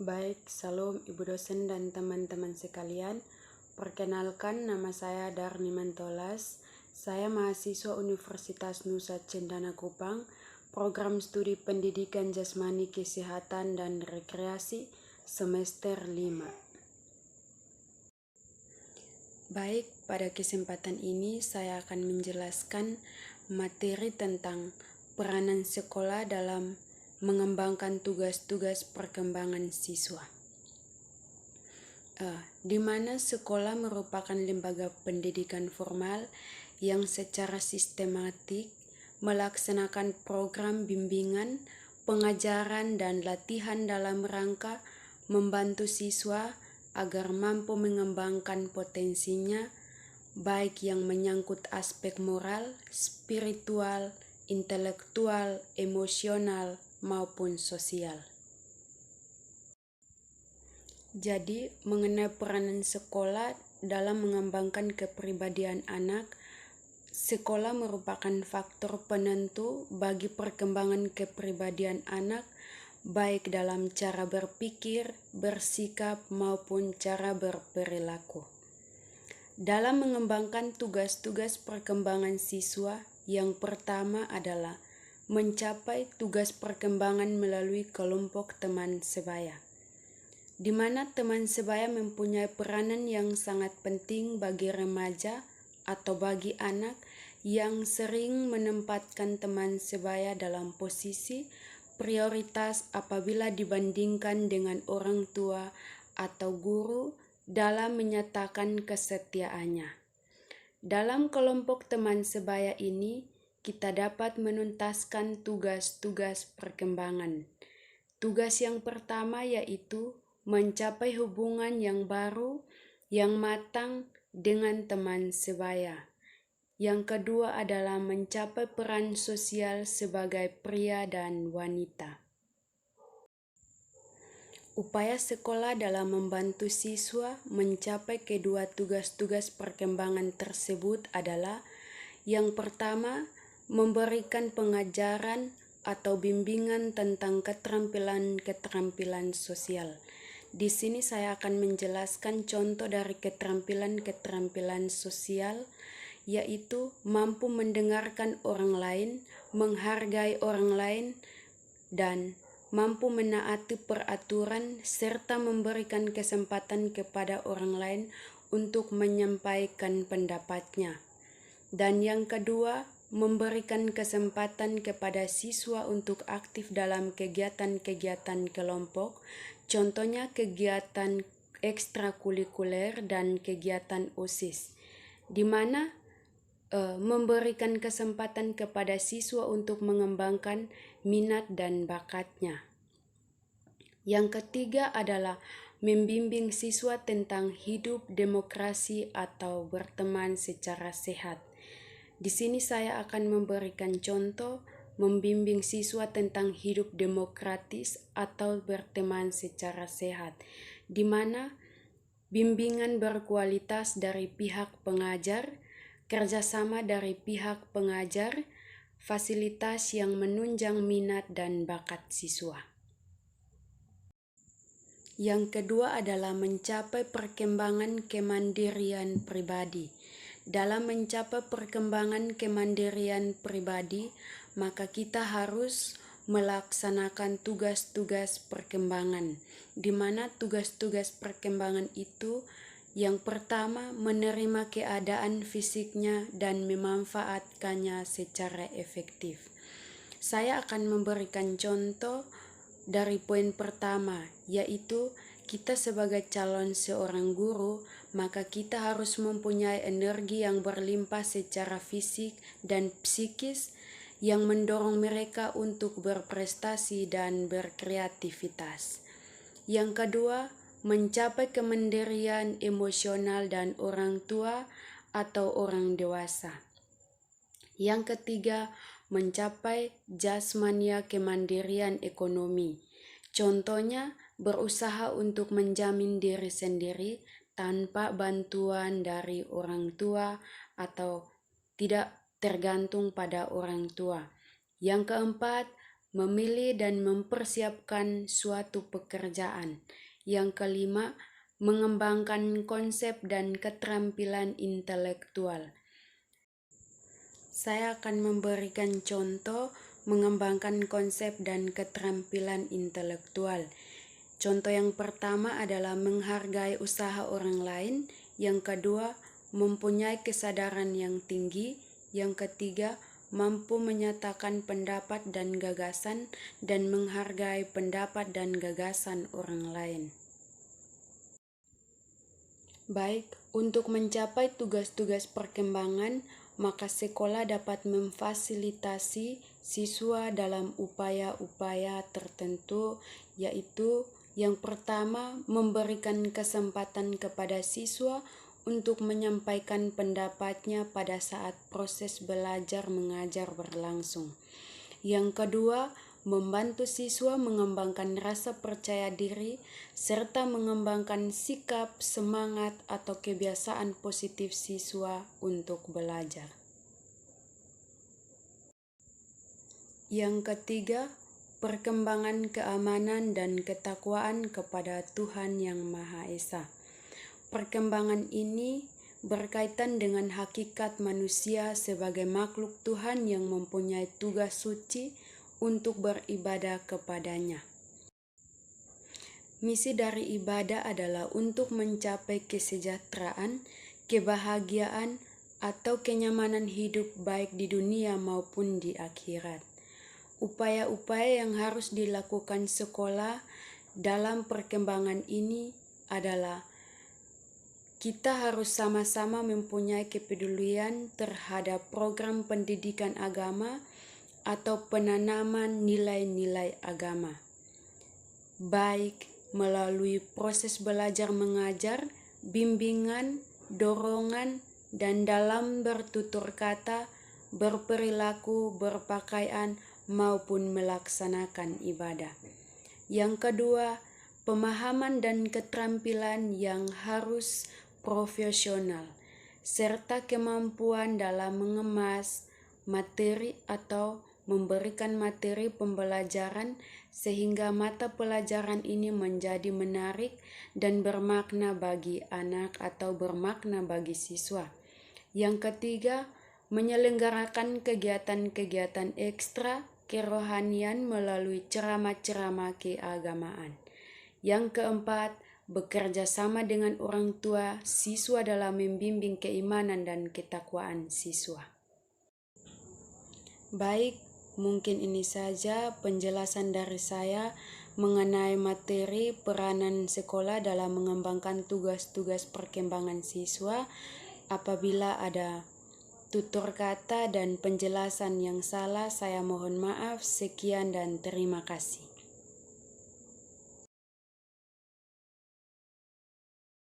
Baik, salam Ibu dosen dan teman-teman sekalian. Perkenalkan, nama saya Darni Mantolas. Saya mahasiswa Universitas Nusa Cendana Kupang, program studi pendidikan jasmani kesehatan dan rekreasi semester 5. Baik, pada kesempatan ini saya akan menjelaskan materi tentang peranan sekolah dalam mengembangkan tugas-tugas perkembangan siswa. Di mana sekolah merupakan lembaga pendidikan formal yang secara sistematik melaksanakan program bimbingan, pengajaran, dan latihan dalam rangka membantu siswa agar mampu mengembangkan potensinya, baik yang menyangkut aspek moral, spiritual, intelektual, emosional, maupun sosial. Jadi, mengenai peranan sekolah dalam mengembangkan kepribadian anak, sekolah merupakan faktor penentu bagi perkembangan kepribadian anak, baik dalam cara berpikir, bersikap, maupun cara berperilaku. Dalam mengembangkan tugas-tugas perkembangan siswa, yang pertama adalah mencapai tugas perkembangan melalui kelompok teman sebaya, di mana teman sebaya mempunyai peranan yang sangat penting bagi remaja atau bagi anak yang sering menempatkan teman sebaya dalam posisi prioritas apabila dibandingkan dengan orang tua atau guru dalam menyatakan kesetiaannya. Dalam kelompok teman sebaya ini, kita dapat menuntaskan tugas-tugas perkembangan. Tugas yang pertama yaitu mencapai hubungan yang baru, yang matang dengan teman sebaya. Yang kedua adalah mencapai peran sosial sebagai pria dan wanita. Upaya sekolah dalam membantu siswa mencapai kedua tugas-tugas perkembangan tersebut adalah yang pertama, memberikan pengajaran atau bimbingan tentang keterampilan-keterampilan sosial. Di sini saya akan menjelaskan contoh dari keterampilan-keterampilan sosial, yaitu mampu mendengarkan orang lain, menghargai orang lain, dan mampu menaati peraturan serta memberikan kesempatan kepada orang lain untuk menyampaikan pendapatnya. Dan yang kedua, memberikan kesempatan kepada siswa untuk aktif dalam kegiatan-kegiatan kelompok, contohnya kegiatan ekstrakurikuler dan kegiatan OSIS, di mana memberikan kesempatan kepada siswa untuk mengembangkan minat dan bakatnya. Yang ketiga adalah membimbing siswa tentang hidup demokrasi atau berteman secara sehat. Di sini saya akan memberikan contoh membimbing siswa tentang hidup demokratis atau berteman secara sehat, di mana bimbingan berkualitas dari pihak pengajar, kerjasama dari pihak pengajar, fasilitas yang menunjang minat dan bakat siswa. Yang kedua adalah mencapai perkembangan kemandirian pribadi. Dalam mencapai perkembangan kemandirian pribadi, maka kita harus melaksanakan tugas-tugas perkembangan, di mana tugas-tugas perkembangan itu yang pertama menerima keadaan fisiknya dan memanfaatkannya secara efektif. Saya akan memberikan contoh dari poin pertama, yaitu kita sebagai calon seorang guru, maka kita harus mempunyai energi yang berlimpah secara fisik dan psikis yang mendorong mereka untuk berprestasi dan berkreativitas. Yang kedua, mencapai kemandirian emosional dan orang tua atau orang dewasa. Yang ketiga, mencapai jasmania kemandirian ekonomi. Contohnya, berusaha untuk menjamin diri sendiri tanpa bantuan dari orang tua atau tidak tergantung pada orang tua. Yang keempat, memilih dan mempersiapkan suatu pekerjaan. Yang kelima, mengembangkan konsep dan keterampilan intelektual. Saya akan memberikan contoh mengembangkan konsep dan keterampilan intelektual. Contoh yang pertama adalah menghargai usaha orang lain. Yang kedua, mempunyai kesadaran yang tinggi. Yang ketiga, mampu menyatakan pendapat dan gagasan dan menghargai pendapat dan gagasan orang lain. Baik, untuk mencapai tugas-tugas perkembangan, maka sekolah dapat memfasilitasi siswa dalam upaya-upaya tertentu, yaitu yang pertama, memberikan kesempatan kepada siswa untuk menyampaikan pendapatnya pada saat proses belajar mengajar berlangsung. Yang kedua, membantu siswa mengembangkan rasa percaya diri serta mengembangkan sikap, semangat, atau kebiasaan positif siswa untuk belajar. Yang ketiga, perkembangan keamanan dan ketakwaan kepada Tuhan Yang Maha Esa. Perkembangan ini berkaitan dengan hakikat manusia sebagai makhluk Tuhan yang mempunyai tugas suci untuk beribadah kepadanya. Misi dari ibadah adalah untuk mencapai kesejahteraan, kebahagiaan, atau kenyamanan hidup baik di dunia maupun di akhirat. Upaya-upaya yang harus dilakukan sekolah dalam perkembangan ini adalah kita harus sama-sama mempunyai kepedulian terhadap program pendidikan agama atau penanaman nilai-nilai agama, baik melalui proses belajar mengajar, bimbingan, dorongan, dan dalam bertutur kata, berperilaku, berpakaian, maupun melaksanakan ibadah. Yang kedua, pemahaman dan keterampilan yang harus profesional, serta kemampuan dalam mengemas materi atau memberikan materi pembelajaran sehingga mata pelajaran ini menjadi menarik dan bermakna bagi anak atau bermakna bagi siswa. Yang ketiga, menyelenggarakan kegiatan-kegiatan ekstra kerohanian melalui ceramah-ceramah keagamaan. Yang keempat, bekerja sama dengan orang tua siswa dalam membimbing keimanan dan ketakwaan siswa. Baik, mungkin ini saja penjelasan dari saya mengenai materi peranan sekolah dalam mengembangkan tugas-tugas perkembangan siswa. Apabila ada tutur kata dan penjelasan yang salah, saya mohon maaf. Sekian dan terima kasih.